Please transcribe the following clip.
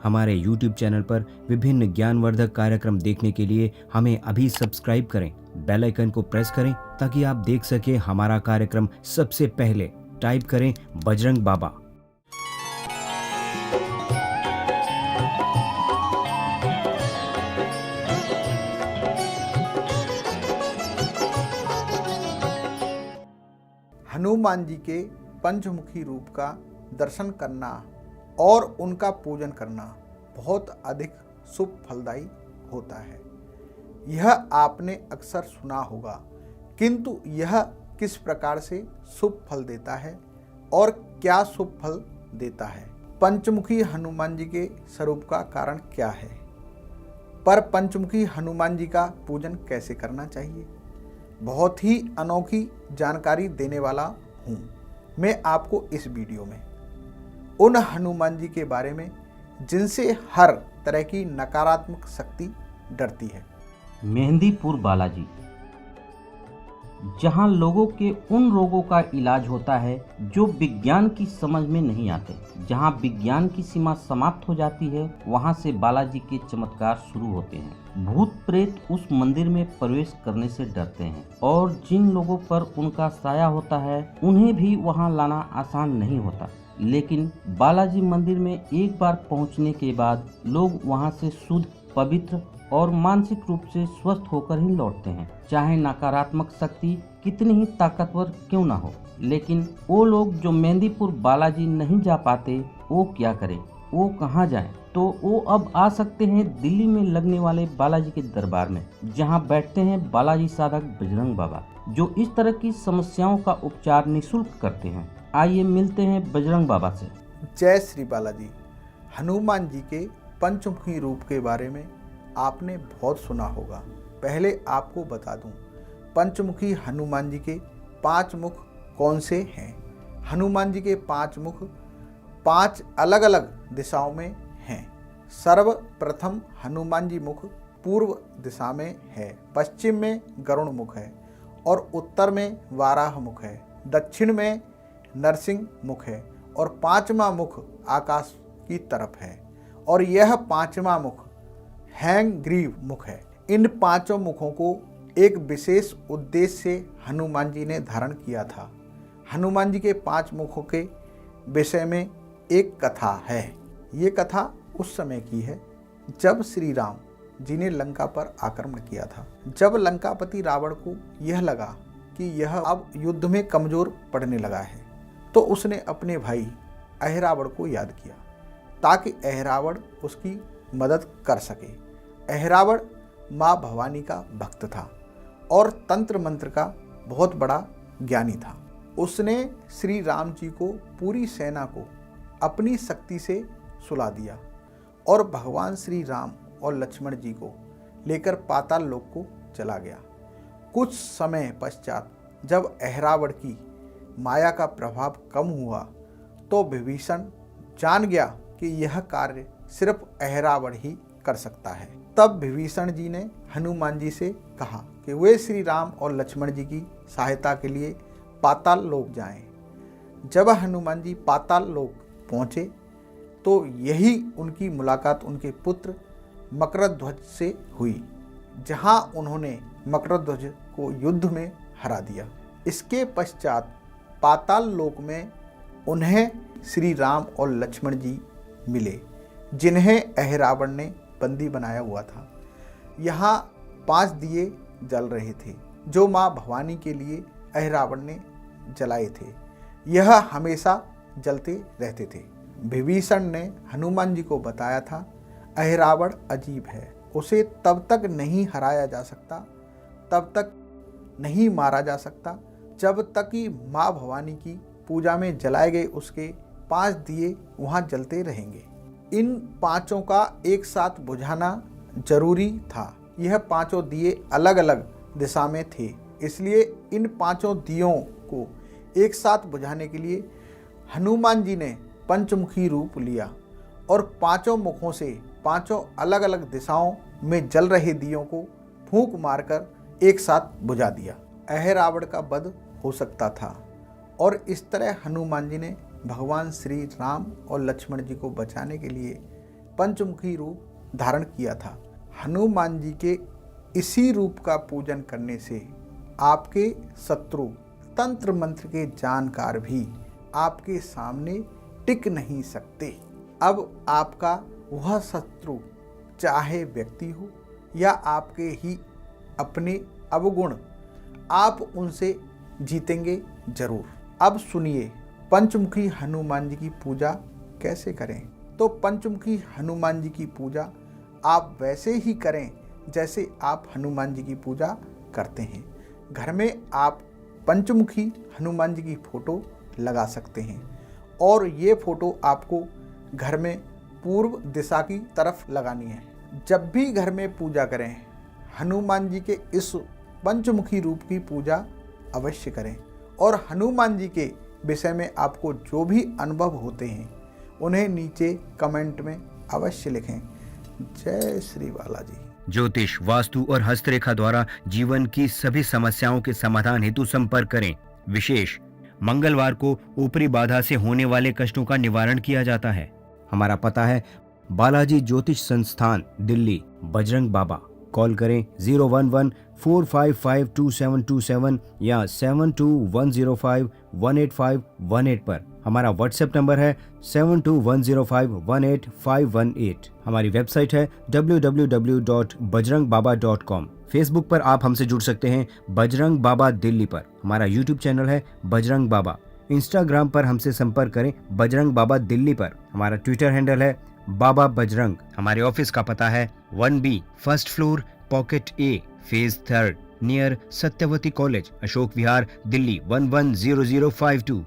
हमारे YouTube channel पर विभिन्न ज्ञानवर्धक कार्यक्रम देखने के लिए हमें अभी सब्सक्राइब करें, बेल आइकन को प्रेस करें ताकि आप देख सकें हमारा कार्यक्रम सबसे पहले। टाइप करें बजरंग बाबा। हनुमान जी के पंचमुखी रूप का दर्शन करना और उनका पूजन करना बहुत अधिक शुभ फलदायी होता है। यह आपने अक्सर सुना होगा, किंतु यह किस प्रकार से शुभ फल देता है और क्या शुभ फल देता है? पंचमुखी हनुमान जी के स्वरूप का कारण क्या है? पर पंचमुखी हनुमान जी का पूजन कैसे करना चाहिए? बहुत ही अनोखी जानकारी देने वाला हूँ मैं आपको इस वीडियो में। उन हनुमान जी के बारे में जिनसे हर तरह की नकारात्मक शक्ति डरती है। मेहंदीपुर बालाजी, जहां लोगों के उन रोगों का इलाज होता है जो विज्ञान की समझ में नहीं आते। जहां विज्ञान की सीमा समाप्त हो जाती है, वहां से बालाजी के चमत्कार शुरू होते हैं। भूत प्रेत उस मंदिर में प्रवेश करने से डरते हैं और जिन लोगों पर उनका साया होता है उन्हें भी वहां लाना आसान नहीं होता। लेकिन बालाजी मंदिर में एक बार पहुंचने के बाद लोग वहां से शुद्ध, पवित्र और मानसिक रूप से स्वस्थ होकर ही लौटते हैं। चाहे नकारात्मक शक्ति कितनी ही ताकतवर क्यों ना हो। लेकिन वो लोग जो मेहंदीपुर बालाजी नहीं जा पाते, वो क्या करें, वो कहाँ जाएं? तो वो अब आ सकते हैं दिल्ली में लगने वाले बालाजी के दरबार में, जहां बैठते हैं बालाजी साधक बजरंग बाबा, जो इस तरह की समस्याओं का उपचार निःशुल्क करते हैं। आइए मिलते हैं बजरंग बाबा से। जय श्री बालाजी। हनुमान जी के पंचमुखी रूप के बारे में आपने बहुत सुना होगा। पहले आपको बता दूं, पंचमुखी हनुमान जी के 5 मुख कौन से हैं? हनुमान जी के 5 मुख 5 अलग अलग दिशाओं में हैं। सर्वप्रथम हनुमान जी मुख पूर्व दिशा में है, पश्चिम में गरुड़ मुख है और उत्तर में वाराह मुख है, दक्षिण में नरसिंह मुख है और 5वां मुख आकाश की तरफ है और यह 5वां मुख हैंग्रीव मुख है। इन 5 मुखों को एक विशेष उद्देश्य से हनुमान जी ने धारण किया था। हनुमान जी के 5 मुखों के विषय में एक कथा है। ये कथा उस समय की है जब श्री राम जी ने लंका पर आक्रमण किया था। जब लंकापति रावण को यह लगा कि यह अब युद्ध में कमजोर पड़ने लगा है, तो उसने अपने भाई अहिरावण को याद किया ताकि अहिरावण उसकी मदद कर सके। अहिरावण माँ भवानी का भक्त था और तंत्र मंत्र का बहुत बड़ा ज्ञानी था। उसने श्री राम जी को, पूरी सेना को अपनी शक्ति से सुला दिया और भगवान श्री राम और लक्ष्मण जी को लेकर पाताल लोक को चला गया। कुछ समय पश्चात जब अहिरावण की माया का प्रभाव कम हुआ तो विभीषण जान गया कि यह कार्य सिर्फ अहिरावण ही कर सकता है। तब विभीषण जी ने हनुमान जी से कहा कि वे श्री राम और लक्ष्मण जी की सहायता के लिए पाताल लोक जाएं। जब हनुमान जी पाताल लोक पहुँचे तो यही उनकी मुलाकात उनके पुत्र मकरध्वज से हुई, जहां उन्होंने मकरध्वज को युद्ध में हरा दिया। इसके पश्चात पाताल लोक में उन्हें श्री राम और लक्ष्मण जी मिले, जिन्हें अहिरावण ने बंदी बनाया हुआ था। यहाँ 5 दिए जल रहे थे जो माँ भवानी के लिए अहिरावण ने जलाए थे। यह हमेशा जलते रहते थे। विभीषण ने हनुमान जी को बताया था, अहिरावण अजीब है, उसे तब तक नहीं हराया जा सकता, तब तक नहीं मारा जा सकता जब तक कि माँ भवानी की पूजा में जलाए गए उसके 5 दिए वहाँ जलते रहेंगे। इन 5 का एक साथ बुझाना जरूरी था। यह 5 दिए अलग अलग दिशा में थे, इसलिए इन 5 दियों को एक साथ बुझाने के लिए हनुमान जी ने पंचमुखी रूप लिया और 5 मुखों से 5 अलग अलग दिशाओं में जल रहे दियों को फूंक मारकर एक साथ बुझा दिया। अहिरावण का वध हो सकता था और इस तरह हनुमान जी ने भगवान श्री राम और लक्ष्मण जी को बचाने के लिए पंचमुखी रूप धारण किया था। हनुमान जी के इसी रूप का पूजन करने से आपके शत्रु, तंत्र मंत्र के जानकार भी आपके सामने टिक नहीं सकते। अब आपका वह शत्रु चाहे व्यक्ति हो या आपके ही अपने अवगुण, आप उनसे जीतेंगे जरूर। अब सुनिए पंचमुखी हनुमान जी की पूजा कैसे करें। तो पंचमुखी हनुमान जी की पूजा आप वैसे ही करें जैसे आप हनुमान जी की पूजा करते हैं। घर में आप पंचमुखी हनुमान जी की फोटो लगा सकते हैं और ये फोटो आपको घर में पूर्व दिशा की तरफ लगानी है। जब भी घर में पूजा करें, हनुमान जी के इस पंचमुखी रूप की पूजा अवश्य करें और हनुमान जी के विषय में आपको जो भी अनुभव होते हैं उन्हें नीचे कमेंट में अवश्य लिखें। जय श्री बालाजी। ज्योतिष, वास्तु और हस्तरेखा द्वारा जीवन की सभी समस्याओं के समाधान हेतु संपर्क करें। विशेष मंगलवार को ऊपरी बाधा से होने वाले कष्टों का निवारण किया जाता है। हमारा पता है बालाजी ज्योतिष संस्थान, दिल्ली, बजरंग बाबा। कॉल करें 011-455-2727 या 7210518518 पर। हमारा व्हाट्सएप नंबर है 7210518518। हमारी वेबसाइट है www.bajrangbaba.com। फेसबुक पर आप हमसे जुड़ सकते हैं बजरंग बाबा दिल्ली पर। हमारा यूट्यूब चैनल है बजरंग बाबा। इंस्टाग्राम पर हमसे संपर्क करें बजरंग बाबा दिल्ली पर। हमारा ट्विटर हैंडल है बाबा बजरंग। हमारे ऑफिस का पता है 1B, first floor, pocket A, phase 3, near Satyavati college, Ashok Vihar, Delhi 110052।